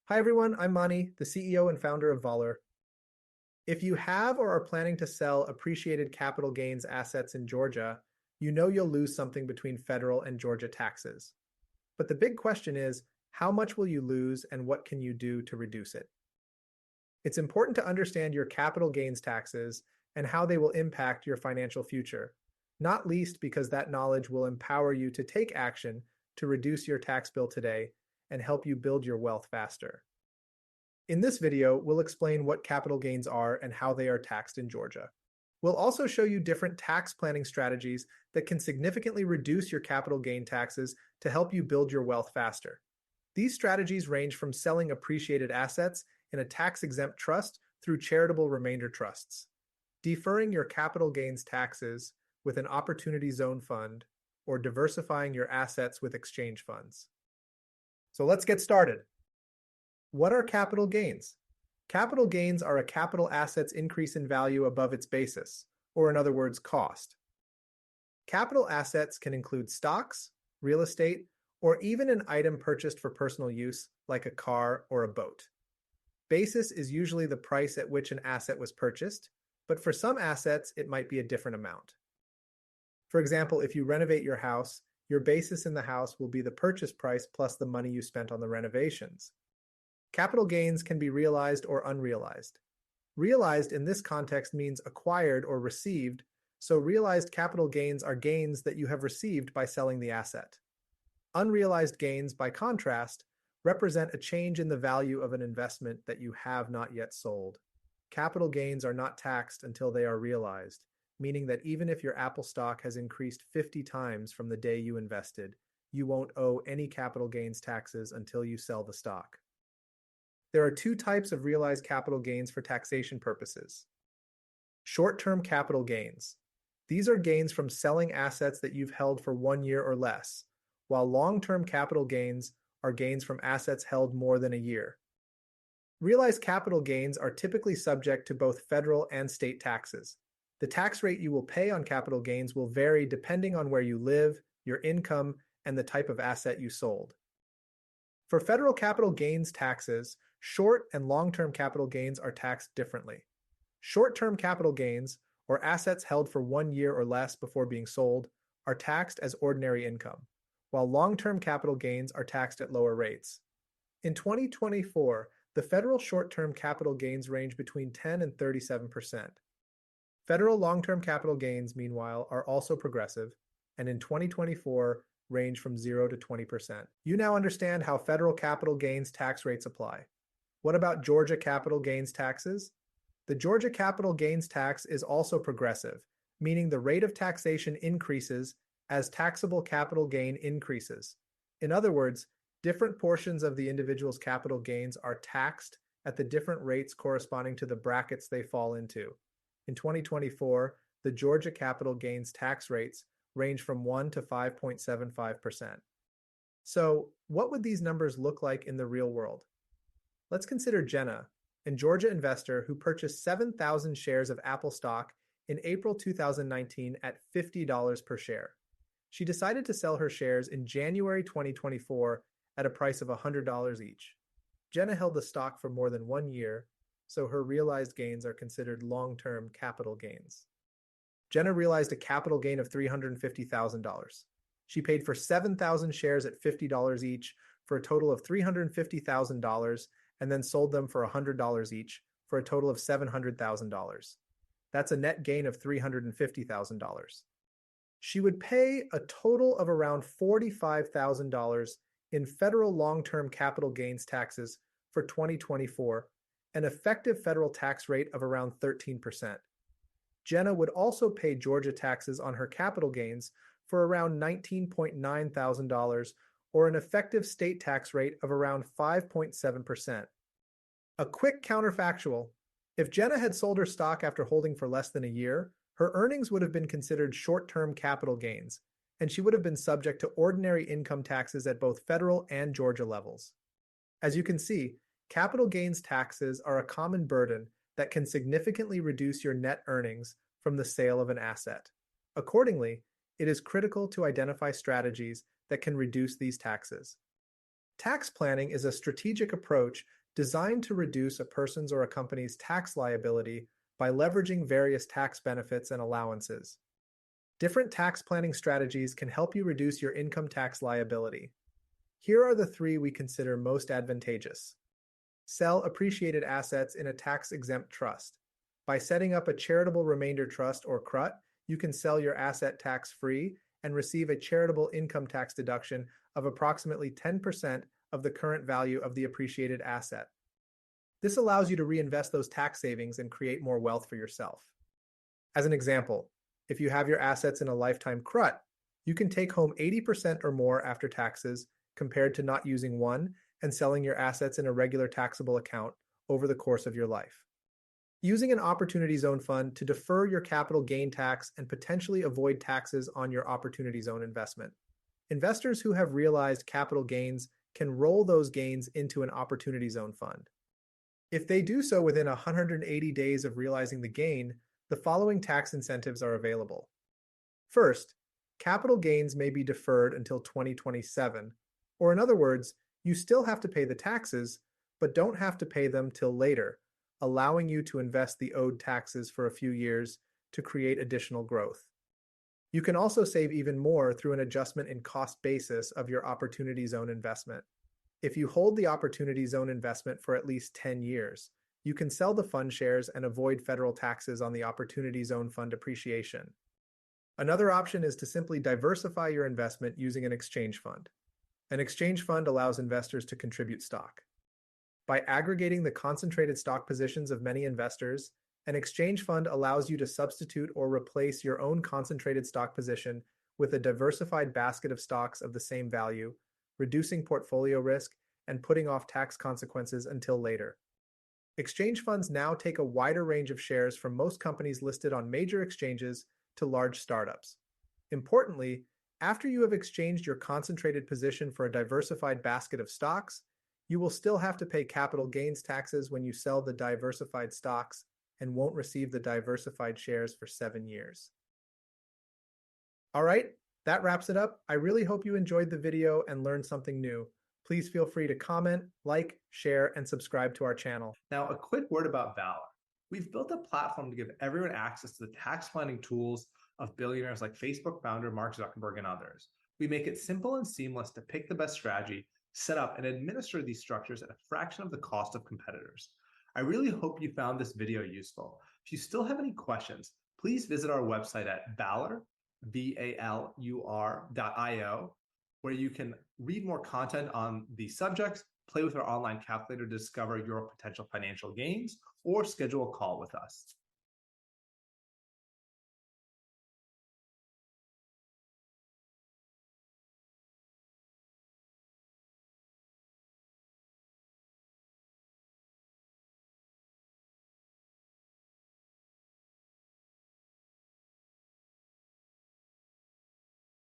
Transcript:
Hi everyone, I'm Mani, the CEO and founder of Voller. If you have or are planning to sell appreciated capital gains assets in Georgia, you know you'll lose something between federal and Georgia taxes. But the big question is, how much will you lose and what can you do to reduce it? It's important to understand your capital gains taxes and how they will impact your financial future, not least because that knowledge will empower you to take action to reduce your tax bill today and help you build your wealth faster. In this video, we'll explain what capital gains are and how they are taxed in Georgia. We'll also show you different tax planning strategies that can significantly reduce your capital gain taxes to help you build your wealth faster. These strategies range from selling appreciated assets in a tax-exempt trust through charitable remainder trusts, deferring your capital gains taxes with an opportunity zone fund, or diversifying your assets with exchange funds. So let's get started. What are capital gains? Capital gains are a capital asset's increase in value above its basis, or in other words, cost. Capital assets can include stocks, real estate, or even an item purchased for personal use, like a car or a boat. Basis is usually the price at which an asset was purchased, but for some assets, it might be a different amount. For example, if you renovate your house, your basis in the house will be the purchase price plus the money you spent on the renovations. Capital gains can be realized or unrealized. Realized in this context means acquired or received, so realized capital gains are gains that you have received by selling the asset. Unrealized gains, by contrast, represent a change in the value of an investment that you have not yet sold. Capital gains are not taxed until they are realized, meaning that even if your Apple stock has increased 50 times from the day you invested, you won't owe any capital gains taxes until you sell the stock. There are two types of realized capital gains for taxation purposes. Short-term capital gains. These are gains from selling assets that you've held for 1 year or less, while long-term capital gains are gains from assets held more than a year. Realized capital gains are typically subject to both federal and state taxes. The tax rate you will pay on capital gains will vary depending on where you live, your income, and the type of asset you sold. For federal capital gains taxes, short and long-term capital gains are taxed differently. Short-term capital gains, or assets held for 1 year or less before being sold, are taxed as ordinary income, while long-term capital gains are taxed at lower rates. In 2024, the federal short-term capital gains range between 10 and 37%. Federal long-term capital gains, meanwhile, are also progressive, and in 2024 range from 0 to 20%. You now understand how federal capital gains tax rates apply. What about Georgia capital gains taxes? The Georgia capital gains tax is also progressive, meaning the rate of taxation increases as taxable capital gain increases. In other words, different portions of the individual's capital gains are taxed at the different rates corresponding to the brackets they fall into. In 2024, the Georgia capital gains tax rates range from 1 to 5.75%. So, what would these numbers look like in the real world? Let's consider Jenna, a Georgia investor who purchased 7,000 shares of Apple stock in April 2019 at $50 per share. She decided to sell her shares in January 2024 at a price of $100 each. Jenna held the stock for more than 1 year, so her realized gains are considered long-term capital gains. Jenna realized a capital gain of $350,000. She paid for 7,000 shares at $50 each for a total of $350,000 and then sold them for $100 each for a total of $700,000. That's a net gain of $350,000. She would pay a total of around $45,000 in federal long-term capital gains taxes for 2024, an effective federal tax rate of around 13%. Jenna would also pay Georgia taxes on her capital gains for around $19.9 thousand, or an effective state tax rate of around 5.7%. A quick counterfactual: if Jenna had sold her stock after holding for less than a year, her earnings would have been considered short-term capital gains, and she would have been subject to ordinary income taxes at both federal and Georgia levels. As you can see, capital gains taxes are a common burden that can significantly reduce your net earnings from the sale of an asset. Accordingly, it is critical to identify strategies that can reduce these taxes. Tax planning is a strategic approach designed to reduce a person's or a company's tax liability by leveraging various tax benefits and allowances. Different tax planning strategies can help you reduce your income tax liability. Here are the three we consider most advantageous. Sell appreciated assets in a tax-exempt trust. By setting up a charitable remainder trust or CRUT, you can sell your asset tax-free and receive a charitable income tax deduction of approximately 10% of the current value of the appreciated asset. This allows you to reinvest those tax savings and create more wealth for yourself. As an example, if you have your assets in a lifetime CRUT, you can take home 80% or more after taxes compared to not using one and selling your assets in a regular taxable account over the course of your life. Using an Opportunity Zone fund to defer your capital gain tax and potentially avoid taxes on your Opportunity Zone investment. Investors who have realized capital gains can roll those gains into an Opportunity Zone fund. If they do so within 180 days of realizing the gain, the following tax incentives are available. First, capital gains may be deferred until 2027, or in other words, you still have to pay the taxes, but don't have to pay them till later, allowing you to invest the owed taxes for a few years to create additional growth. You can also save even more through an adjustment in cost basis of your Opportunity Zone investment. If you hold the Opportunity Zone investment for at least 10 years, you can sell the fund shares and avoid federal taxes on the Opportunity Zone fund appreciation. Another option is to simply diversify your investment using an exchange fund. An exchange fund allows investors to contribute stock. By aggregating the concentrated stock positions of many investors, an exchange fund allows you to substitute or replace your own concentrated stock position with a diversified basket of stocks of the same value, reducing portfolio risk and putting off tax consequences until later. Exchange funds now take a wider range of shares from most companies listed on major exchanges to large startups. Importantly, after you have exchanged your concentrated position for a diversified basket of stocks, you will still have to pay capital gains taxes when you sell the diversified stocks and won't receive the diversified shares for 7 years. All right, that wraps it up. I really hope you enjoyed the video and learned something new. Please feel free to comment, like, share, and subscribe to our channel. Now, a quick word about Valor. We've built a platform to give everyone access to the tax planning tools of billionaires like Facebook founder Mark Zuckerberg and others. We make it simple and seamless to pick the best strategy, set up, and administer these structures at a fraction of the cost of competitors. I really hope you found this video useful. If you still have any questions, please visit our website at Valur, VALUR.io, where you can read more content on these subjects, play with our online calculator to discover your potential financial gains, or schedule a call with us.